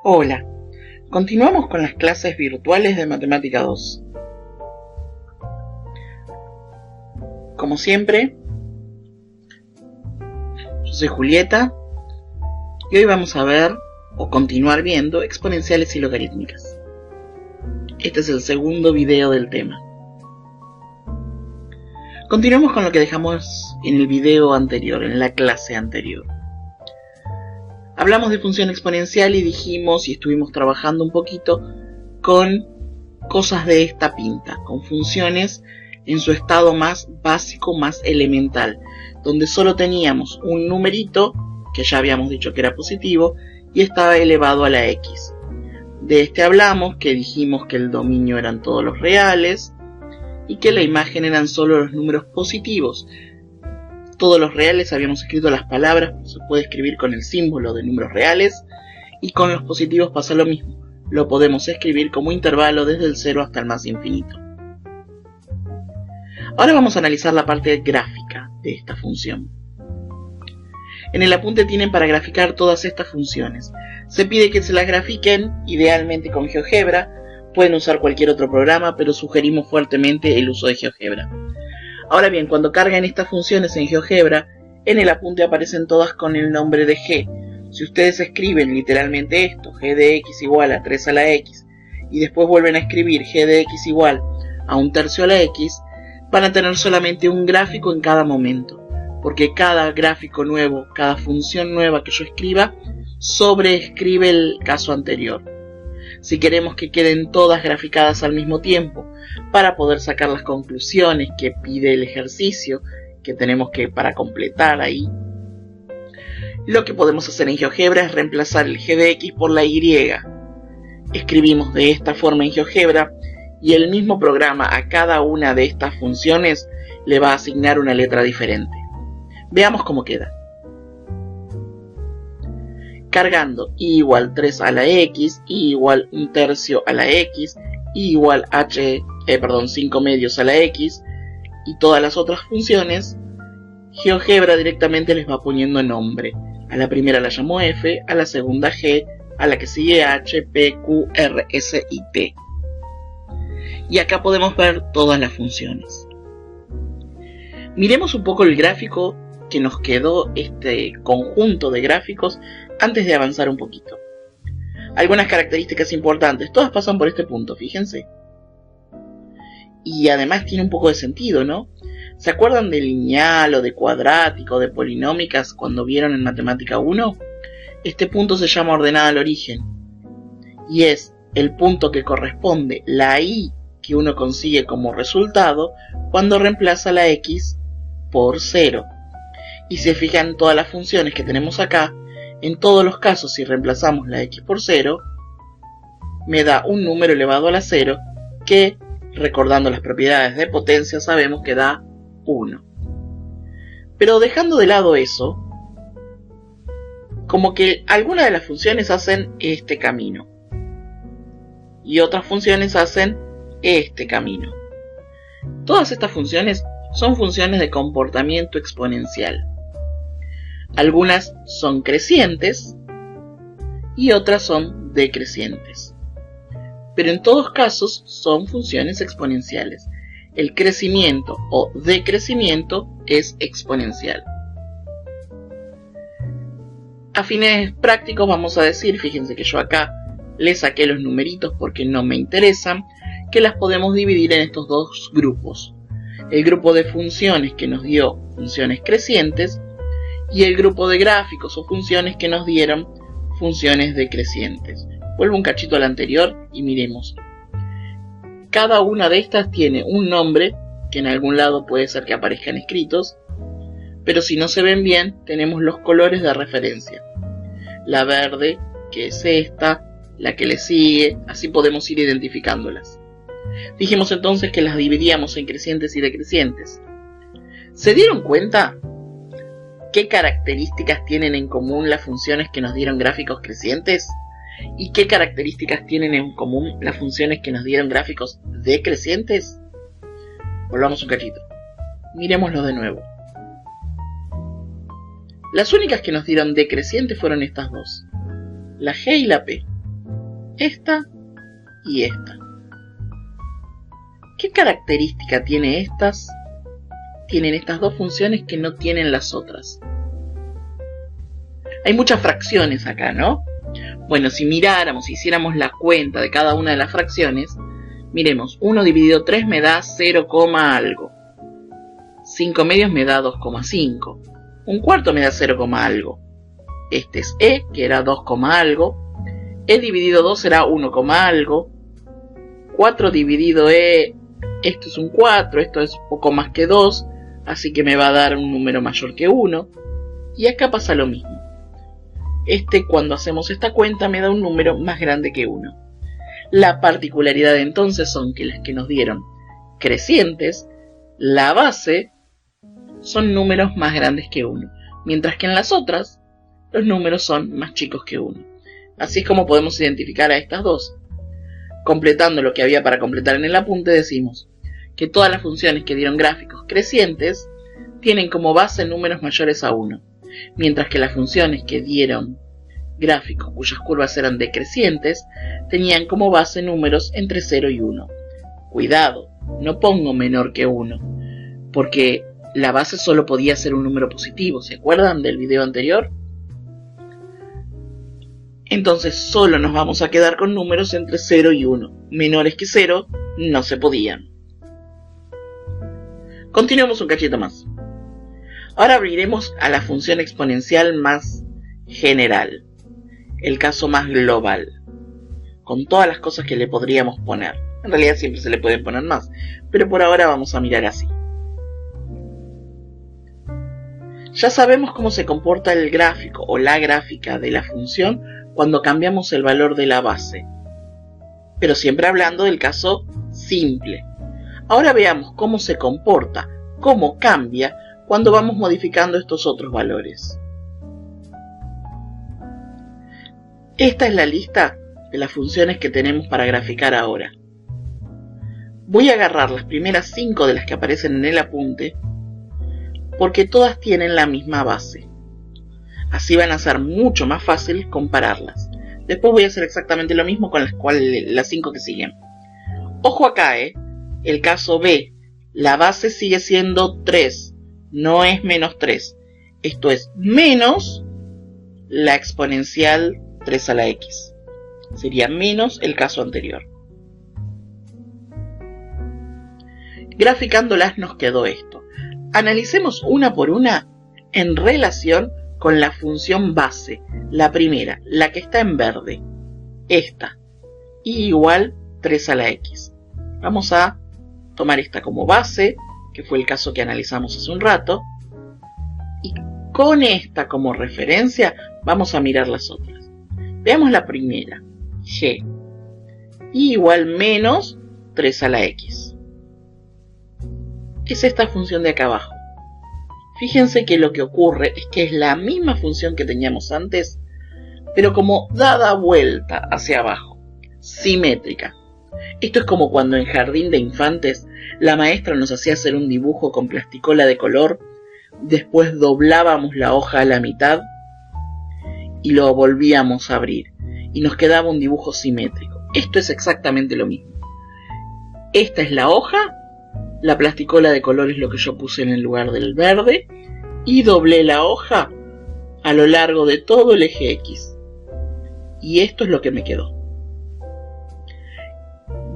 Hola, continuamos con las clases virtuales de Matemática 2. Como siempre, yo soy Julieta y hoy vamos a ver o continuar viendo exponenciales y logarítmicas. Este es el segundo video del tema. Continuamos con lo que dejamos en el video anterior, en la clase anterior. Hablamos de función exponencial y dijimos y estuvimos trabajando un poquito con cosas de esta pinta, con funciones en su estado más básico, más elemental, donde solo teníamos un numerito, que ya habíamos dicho que era positivo, y estaba elevado a la x. De este hablamos, que dijimos que el dominio eran todos los reales, y que la imagen eran solo los números positivos. Todos los reales habíamos escrito las palabras, se puede escribir con el símbolo de números reales, y con los positivos pasa lo mismo, lo podemos escribir como intervalo desde el 0 hasta el más infinito. Ahora vamos a analizar la parte gráfica de esta función. En el apunte tienen para graficar todas estas funciones. Se pide que se las grafiquen, idealmente con GeoGebra, pueden usar cualquier otro programa, pero sugerimos fuertemente el uso de GeoGebra. Ahora bien, cuando cargan estas funciones en GeoGebra, en el apunte aparecen todas con el nombre de g. Si ustedes escriben literalmente esto, g de x igual a 3 a la x, y después vuelven a escribir g de x igual a 1/3 a la x, van a tener solamente un gráfico en cada momento, porque cada gráfico nuevo, cada función nueva que yo escriba, sobreescribe el caso anterior. Si queremos que queden todas graficadas al mismo tiempo, para poder sacar las conclusiones que pide el ejercicio que tenemos que para completar ahí, lo que podemos hacer en GeoGebra es reemplazar el g de x por la y. Escribimos de esta forma en GeoGebra y el mismo programa a cada una de estas funciones le va a asignar una letra diferente. Veamos cómo queda. Cargando y igual 3 a la x, y igual 1/3 a la x, y igual 5 medios a la x, y todas las otras funciones, GeoGebra directamente les va poniendo nombre. A la primera la llamo f, a la segunda g, a la que sigue h, p, q, r, s y t. Y acá podemos ver todas las funciones. Miremos un poco el gráfico que nos quedó, este conjunto de gráficos, antes de avanzar un poquito. Algunas características importantes, todas pasan por este punto, fíjense. Y además tiene un poco de sentido, ¿no? ¿Se acuerdan de lineal o de cuadrático, de polinómicas cuando vieron en Matemática 1? Este punto se llama ordenada al origen. Y es el punto que corresponde la y que uno consigue como resultado cuando reemplaza la x por 0. Y si se fijan todas las funciones que tenemos acá, en todos los casos si reemplazamos la x por 0, me da un número elevado a la 0 que, recordando las propiedades de potencia, sabemos que da 1. Pero dejando de lado eso, como que algunas de las funciones hacen este camino y otras funciones hacen este camino. Todas estas funciones son funciones de comportamiento exponencial. Algunas son crecientes y otras son decrecientes. Pero en todos casos son funciones exponenciales. El crecimiento o decrecimiento es exponencial. A fines prácticos vamos a decir, fíjense que yo acá le saqué los numeritos porque no me interesan, que las podemos dividir en estos dos grupos. El grupo de funciones que nos dio funciones crecientes y el grupo de gráficos o funciones que nos dieron funciones decrecientes. Vuelvo un cachito al anterior y miremos. Cada una de estas tiene un nombre, que en algún lado puede ser que aparezcan escritos, pero si no se ven bien, tenemos los colores de referencia. La verde, que es esta, la que le sigue, así podemos ir identificándolas. Dijimos entonces que las dividíamos en crecientes y decrecientes. ¿Se dieron cuenta qué características tienen en común las funciones que nos dieron gráficos crecientes? ¿Y qué características tienen en común las funciones que nos dieron gráficos decrecientes? Volvamos un cachito. Miremoslo de nuevo. Las únicas que nos dieron decrecientes fueron estas dos, la G y la P. esta y esta. ¿Qué característica tienen estas dos funciones que no tienen las otras? Hay muchas fracciones acá, ¿no? Bueno, si miráramos, si hiciéramos la cuenta de cada una de las fracciones, miremos, 1 dividido 3 me da 0, algo. 5 medios me da 2,5. 1/4 me da 0, algo. Este es E, que era 2, algo. E dividido 2 será 1, algo. 4 dividido E, esto es un 4, esto es poco más que 2, así que me va a dar un número mayor que 1. Y acá pasa lo mismo. Cuando hacemos esta cuenta, me da un número más grande que 1. La particularidad entonces son que las que nos dieron crecientes, la base, son números más grandes que 1, mientras que en las otras, los números son más chicos que 1. Así es como podemos identificar a estas dos. Completando lo que había para completar en el apunte, decimos que todas las funciones que dieron gráficos crecientes tienen como base números mayores a 1, mientras que las funciones que dieron gráficos cuyas curvas eran decrecientes tenían como base números entre 0 y 1. Cuidado, no pongo menor que 1, porque la base solo podía ser un número positivo, ¿se acuerdan del video anterior? Entonces solo nos vamos a quedar con números entre 0 y 1. Menores que 0 no se podían. Continuemos un cachito más. Ahora abriremos a la función exponencial más general, el caso más global, con todas las cosas que le podríamos poner. En realidad siempre se le pueden poner más, pero por ahora vamos a mirar así. Ya sabemos cómo se comporta el gráfico o la gráfica de la función cuando cambiamos el valor de la base, pero siempre hablando del caso simple. Ahora veamos cómo se comporta, cómo cambia cuando vamos modificando estos otros valores. Esta es la lista de las funciones que tenemos para graficar ahora. Voy a agarrar las primeras 5 de las que aparecen en el apunte, porque todas tienen la misma base. Así van a ser mucho más fácil compararlas. Después voy a hacer exactamente lo mismo con las 5 que siguen. Ojo acá, el caso B, la base sigue siendo 3, no es menos 3. Esto es menos la exponencial 3 a la x. Sería menos el caso anterior. Graficándolas nos quedó esto. Analicemos una por una en relación con la función base, la primera, la que está en verde, esta, y igual 3 a la x. Vamos a tomar esta como base, que fue el caso que analizamos hace un rato, y con esta como referencia vamos a mirar las otras. Veamos la primera, g, y igual menos 3 a la x. Es esta función de acá abajo. Fíjense que lo que ocurre es que es la misma función que teníamos antes, pero como dada vuelta hacia abajo, simétrica. Esto es como cuando en jardín de infantes la maestra nos hacía hacer un dibujo con plasticola de color, después doblábamos la hoja a la mitad y lo volvíamos a abrir y nos quedaba un dibujo simétrico. Esto es exactamente lo mismo. Esta es la hoja, la plasticola de color es lo que yo puse en el lugar del verde y doblé la hoja a lo largo de todo el eje X. Y esto es lo que me quedó.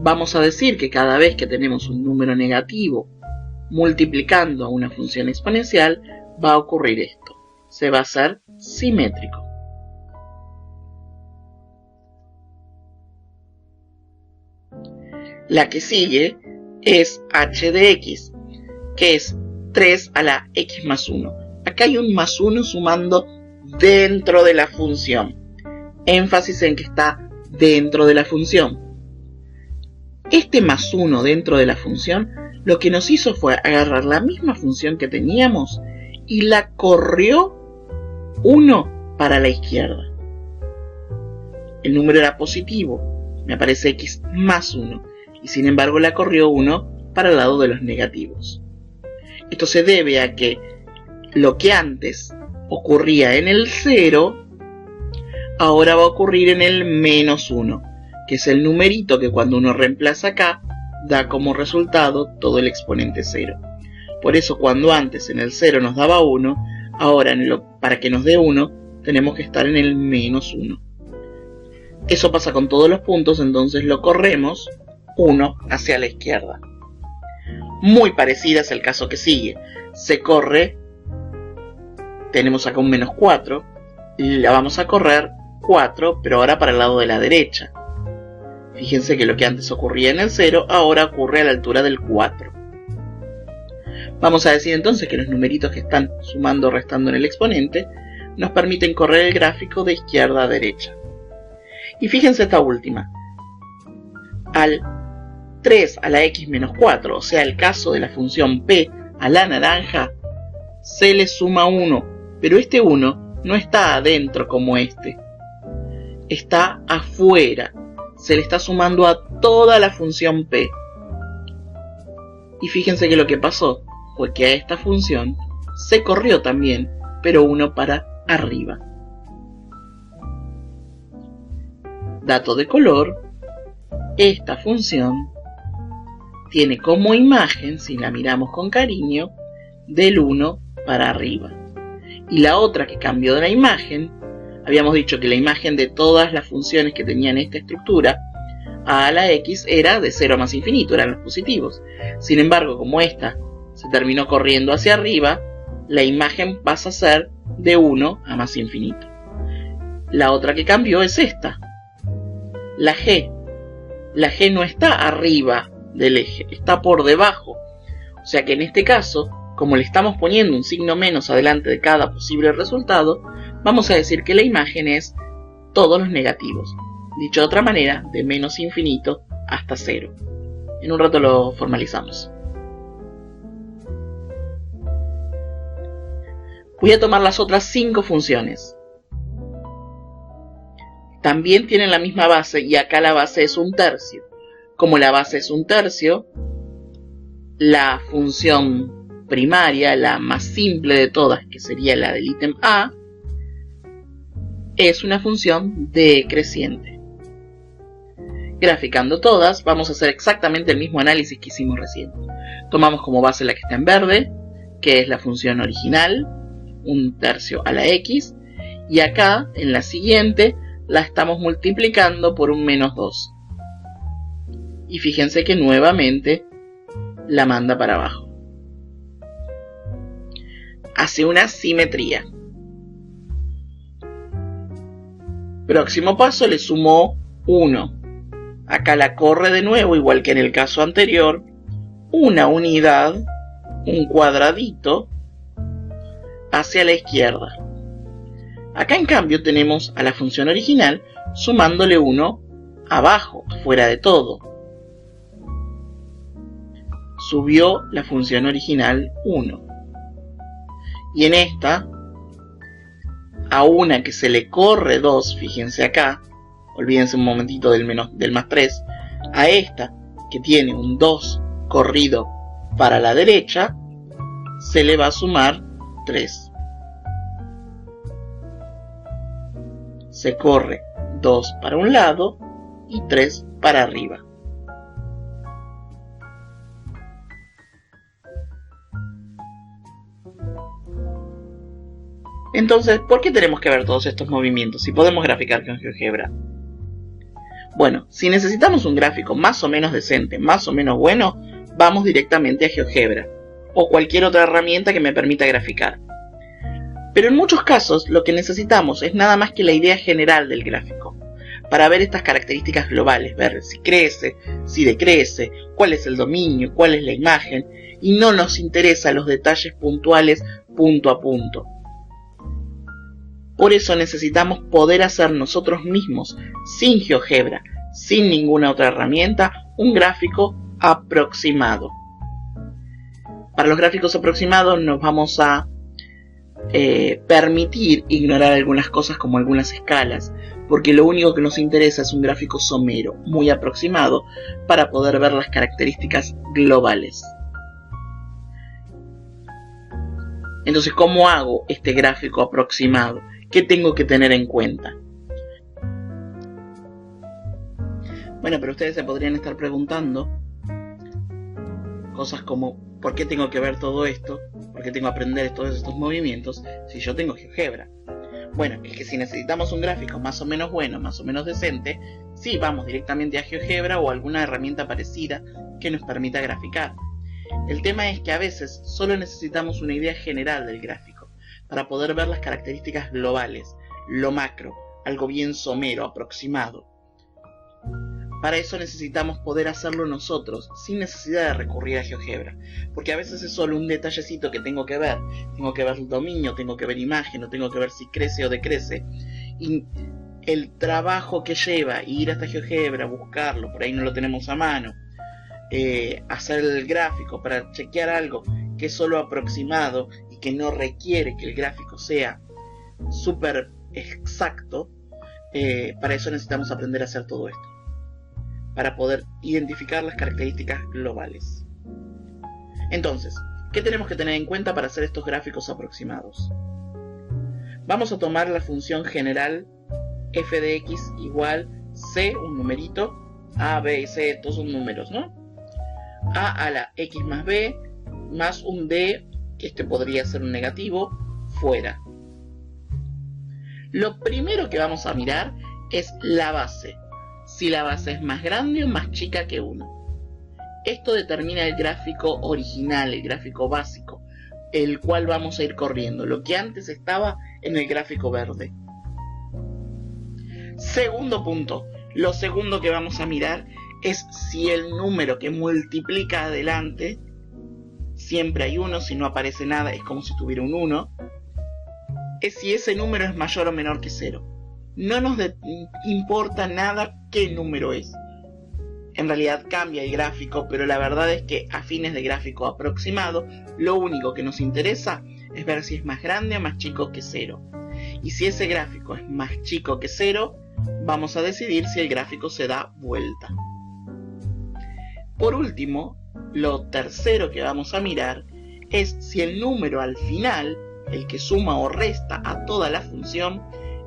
Vamos a decir que cada vez que tenemos un número negativo multiplicando a una función exponencial, va a ocurrir esto. Se va a hacer simétrico. La que sigue es h de x, que es 3 a la x más 1. Acá hay un más 1 sumando dentro de la función. Énfasis en que está dentro de la función. Este más 1 dentro de la función lo que nos hizo fue agarrar la misma función que teníamos y la corrió 1 para la izquierda. El número era positivo, me aparece x más 1, y sin embargo la corrió 1 para el lado de los negativos. Esto se debe a que lo que antes ocurría en el 0, ahora va a ocurrir en el menos 1. que es el numerito que cuando uno reemplaza acá, da como resultado todo el exponente 0. Por eso cuando antes en el 0 nos daba 1, ahora para que nos dé 1, tenemos que estar en el menos 1. Eso pasa con todos los puntos, entonces lo corremos 1 hacia la izquierda. Muy parecida es el caso que sigue. Se corre, tenemos acá un menos 4, y la vamos a correr 4, pero ahora para el lado de la derecha. Fíjense que lo que antes ocurría en el 0, ahora ocurre a la altura del 4. Vamos a decir entonces que los numeritos que están sumando o restando en el exponente nos permiten correr el gráfico de izquierda a derecha. Y fíjense esta última. Al 3 a la x menos 4, o sea el caso de la función p a la naranja, se le suma 1, pero este 1 no está adentro como este. Está afuera. Se le está sumando a toda la función p. Y fíjense que lo que pasó fue que a esta función se corrió también, pero 1 para arriba. Dato de color, esta función tiene como imagen, si la miramos con cariño, del 1 para arriba. Y la otra que cambió de la imagen, habíamos dicho que la imagen de todas las funciones que tenían esta estructura, a la x era de 0 a más infinito, eran los positivos. Sin embargo, como esta se terminó corriendo hacia arriba, la imagen pasa a ser de 1 a más infinito. La otra que cambió es esta, la g. La g no está arriba del eje, está por debajo. O sea que en este caso, como le estamos poniendo un signo menos adelante de cada posible resultado, vamos a decir que la imagen es todos los negativos. Dicho de otra manera, de menos infinito hasta 0. En un rato lo formalizamos. Voy a tomar las otras 5 funciones. También tienen la misma base y acá la base es 1/3. Como la base es 1/3, la función primaria, la más simple de todas, que sería la del ítem A, es una función decreciente. Graficando todas, vamos a hacer exactamente el mismo análisis que hicimos recién. Tomamos como base la que está en verde, que es la función original, 1/3 a la x, y acá, en la siguiente, la estamos multiplicando por un menos 2. Y fíjense que nuevamente la manda para abajo. Hace una simetría. Próximo paso, le sumó 1. Acá la corre de nuevo, igual que en el caso anterior, una unidad, un cuadradito, hacia la izquierda. Acá en cambio tenemos a la función original sumándole 1 abajo, fuera de todo. Subió la función original 1. Y en esta, a una que se le corre 2, fíjense acá, olvídense un momentito del más 3, a esta que tiene un 2 corrido para la derecha, se le va a sumar 3. Se corre 2 para un lado y 3 para arriba. Entonces, ¿por qué tenemos que ver todos estos movimientos si podemos graficar con GeoGebra? Bueno, si necesitamos un gráfico más o menos decente, más o menos bueno, vamos directamente a GeoGebra o cualquier otra herramienta que me permita graficar. Pero en muchos casos lo que necesitamos es nada más que la idea general del gráfico, para ver estas características globales, ver si crece, si decrece, cuál es el dominio, cuál es la imagen, y no nos interesan los detalles puntuales punto a punto. Por eso necesitamos poder hacer nosotros mismos, sin GeoGebra, sin ninguna otra herramienta, un gráfico aproximado. Para los gráficos aproximados nos vamos a permitir ignorar algunas cosas como algunas escalas, porque lo único que nos interesa es un gráfico somero, muy aproximado, para poder ver las características globales. Entonces, ¿cómo hago este gráfico aproximado? ¿Qué tengo que tener en cuenta? Bueno, pero ustedes se podrían estar preguntando cosas como ¿por qué tengo que ver todo esto? ¿Por qué tengo que aprender todos estos movimientos si yo tengo GeoGebra? Bueno, es que si necesitamos un gráfico más o menos bueno, más o menos decente, sí vamos directamente a GeoGebra o alguna herramienta parecida que nos permita graficar. El tema es que a veces solo necesitamos una idea general del gráfico para poder ver las características globales, lo macro, algo bien somero, aproximado. Para eso necesitamos poder hacerlo nosotros, sin necesidad de recurrir a GeoGebra, porque a veces es solo un detallecito que tengo que ver el dominio, tengo que ver imagen, o tengo que ver si crece o decrece, y el trabajo que lleva ir hasta GeoGebra, buscarlo, por ahí no lo tenemos a mano, hacer el gráfico para chequear algo que es solo aproximado y que no requiere que el gráfico sea súper exacto, para eso necesitamos aprender a hacer todo esto, para poder identificar las características globales. Entonces, ¿qué tenemos que tener en cuenta para hacer estos gráficos aproximados? Vamos a tomar la función general f de x igual c, un numerito, a, b y c, todos son números, ¿no? A la x más b, más un d, que este podría ser un negativo, fuera. Lo primero que vamos a mirar es la base. Si la base es más grande o más chica que 1. Esto determina el gráfico original, el gráfico básico, el cual vamos a ir corriendo, lo que antes estaba en el gráfico verde. Segundo punto, lo segundo que vamos a mirar es si el número que multiplica adelante, siempre hay 1, si no aparece nada es como si tuviera un 1, es si ese número es mayor o menor que 0. No nos importa nada qué número es. En realidad cambia el gráfico, pero la verdad es que a fines de gráfico aproximado, lo único que nos interesa es ver si es más grande o más chico que 0. Y si ese gráfico es más chico que 0, vamos a decidir si el gráfico se da vuelta. Por último, lo tercero que vamos a mirar es si el número al final, el que suma o resta a toda la función,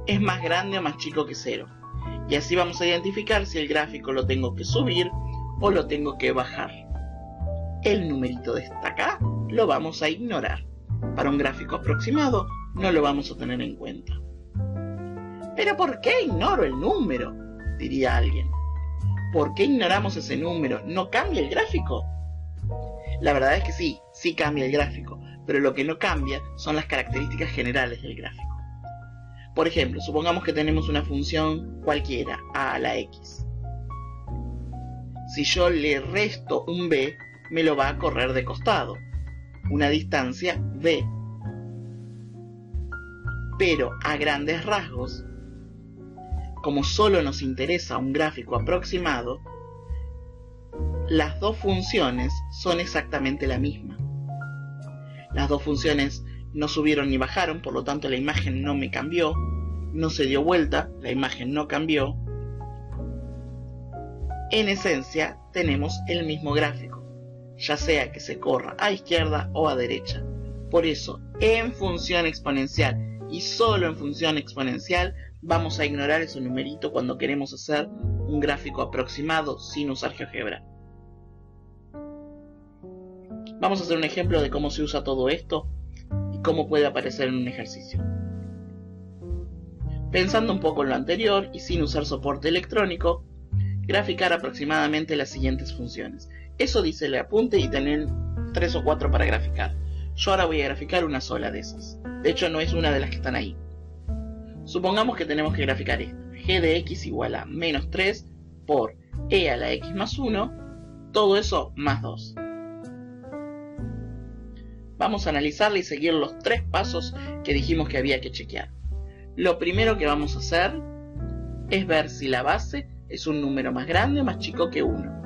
es más grande o más chico que 0. Y así vamos a identificar si el gráfico lo tengo que subir o lo tengo que bajar. El numerito de esta acá lo vamos a ignorar. Para un gráfico aproximado no lo vamos a tener en cuenta. ¿Pero por qué ignoro el número?, diría alguien. ¿Por qué ignoramos ese número? ¿No cambia el gráfico? La verdad es que sí cambia el gráfico, pero lo que no cambia son las características generales del gráfico. Por ejemplo, supongamos que tenemos una función cualquiera, a la x. Si yo le resto un b, me lo va a correr de costado, una distancia b. Pero a grandes rasgos, como solo nos interesa un gráfico aproximado, las dos funciones son exactamente la misma. Las dos funciones no subieron ni bajaron, por lo tanto la imagen no me cambió, no se dio vuelta, la imagen no cambió. En esencia tenemos el mismo gráfico, ya sea que se corra a izquierda o a derecha. Por eso, en función exponencial y solo en función exponencial vamos a ignorar ese numerito cuando queremos hacer un gráfico aproximado sin usar GeoGebra. Vamos a hacer un ejemplo de cómo se usa todo esto y cómo puede aparecer en un ejercicio. Pensando un poco en lo anterior y sin usar soporte electrónico, graficar aproximadamente las siguientes funciones. Eso dice el apunte y tener 3 o 4 para graficar. Yo ahora voy a graficar una sola de esas. De hecho no es una de las que están ahí. Supongamos que tenemos que graficar esto. G de x igual a menos 3 por e a la x más 1, todo eso más 2. Vamos a analizarla y seguir los 3 pasos que dijimos que había que chequear. Lo primero que vamos a hacer es ver si la base es un número más grande o más chico que 1.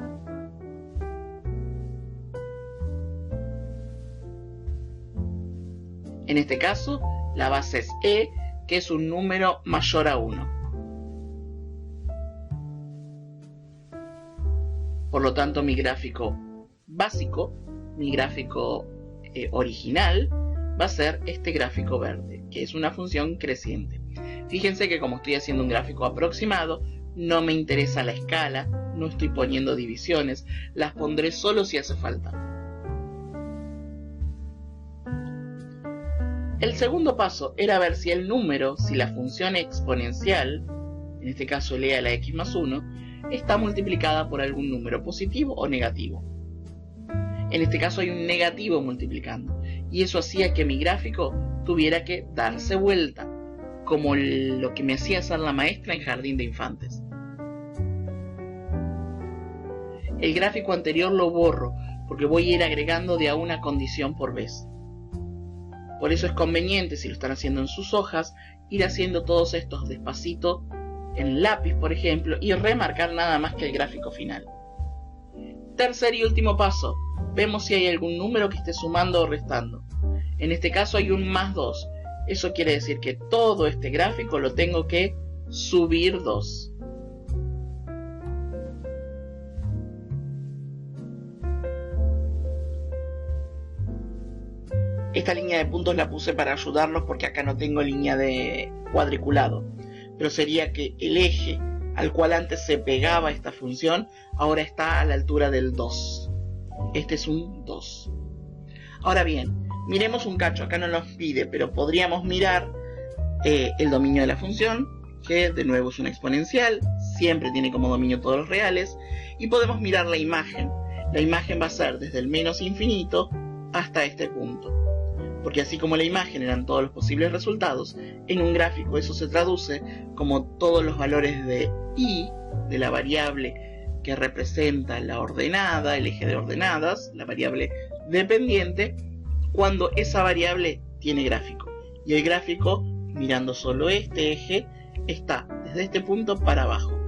En este caso, la base es e, que es un número mayor a 1. Por lo tanto, mi gráfico básico, mi gráfico original, va a ser este gráfico verde, que es una función creciente. Fíjense que como estoy haciendo un gráfico aproximado, no me interesa la escala, no estoy poniendo divisiones, las pondré solo si hace falta. El segundo paso era ver si el número, si la función exponencial, en este caso e a la x más 1, está multiplicada por algún número positivo o negativo. En este caso hay un negativo multiplicando, y eso hacía que mi gráfico tuviera que darse vuelta, como lo que me hacía hacer la maestra en jardín de infantes. El gráfico anterior lo borro, porque voy a ir agregando de a una condición por vez. Por eso es conveniente, si lo están haciendo en sus hojas, ir haciendo todos estos despacito en lápiz, por ejemplo, y remarcar nada más que el gráfico final. Tercer y último paso, vemos si hay algún número que esté sumando o restando. En este caso hay un más 2. Eso quiere decir que todo este gráfico lo tengo que subir 2. Esta línea de puntos la puse para ayudarlos porque acá no tengo línea de cuadriculado. Pero sería que el eje al cual antes se pegaba esta función, ahora está a la altura del 2. Este es un 2. Ahora bien, miremos un cacho, acá no nos pide, pero podríamos mirar el dominio de la función, que de nuevo es una exponencial, siempre tiene como dominio todos los reales, y podemos mirar la imagen. La imagen va a ser desde el menos infinito hasta este punto. Porque así como la imagen eran todos los posibles resultados, en un gráfico eso se traduce como todos los valores de y, de la variable que representa la ordenada, el eje de ordenadas, la variable dependiente, cuando esa variable tiene gráfico. Y el gráfico, mirando solo este eje, está desde este punto para abajo.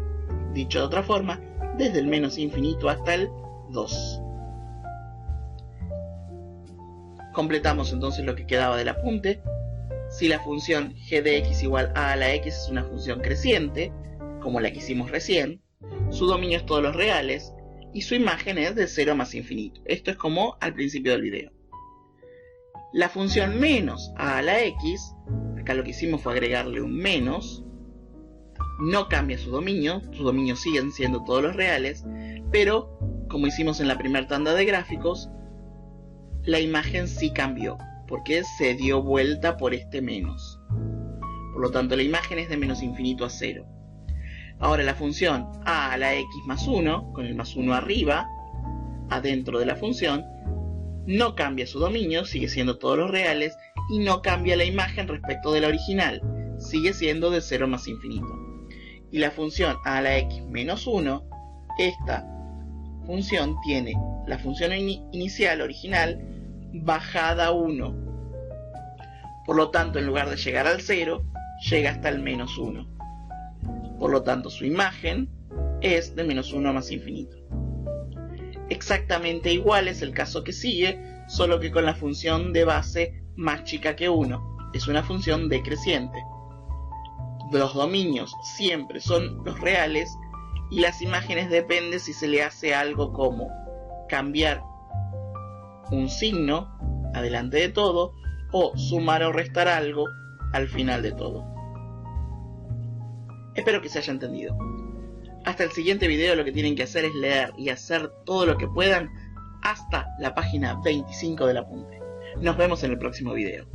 Dicho de otra forma, desde el menos infinito hasta el 2. Completamos entonces lo que quedaba del apunte. Si la función g de x igual a la x es una función creciente, como la que hicimos recién, su dominio es todos los reales y su imagen es de 0 más infinito. Esto es como al principio del video. La función menos a la x, acá lo que hicimos fue agregarle un menos, no cambia su dominio siguen siendo todos los reales, pero como hicimos en la primera tanda de gráficos, la imagen sí cambió, porque se dio vuelta por este menos. Por lo tanto, la imagen es de menos infinito a 0. Ahora la función a la x más 1, con el más 1 arriba, adentro de la función, no cambia su dominio, sigue siendo todos los reales, y no cambia la imagen respecto de la original, sigue siendo de 0 más infinito. Y la función a la x menos 1, esta función tiene la función inicial original bajada 1. Por lo tanto, en lugar de llegar al 0, llega hasta el menos 1. Por lo tanto, su imagen es de menos 1 más infinito. Exactamente igual es el caso que sigue, solo que con la función de base más chica que 1. Es una función decreciente. Los dominios siempre son los reales y las imágenes dependen si se le hace algo como cambiar un signo adelante de todo o sumar o restar algo al final de todo. Espero que se haya entendido. Hasta el siguiente video lo que tienen que hacer es leer y hacer todo lo que puedan hasta la página 25 del apunte. Nos vemos en el próximo video.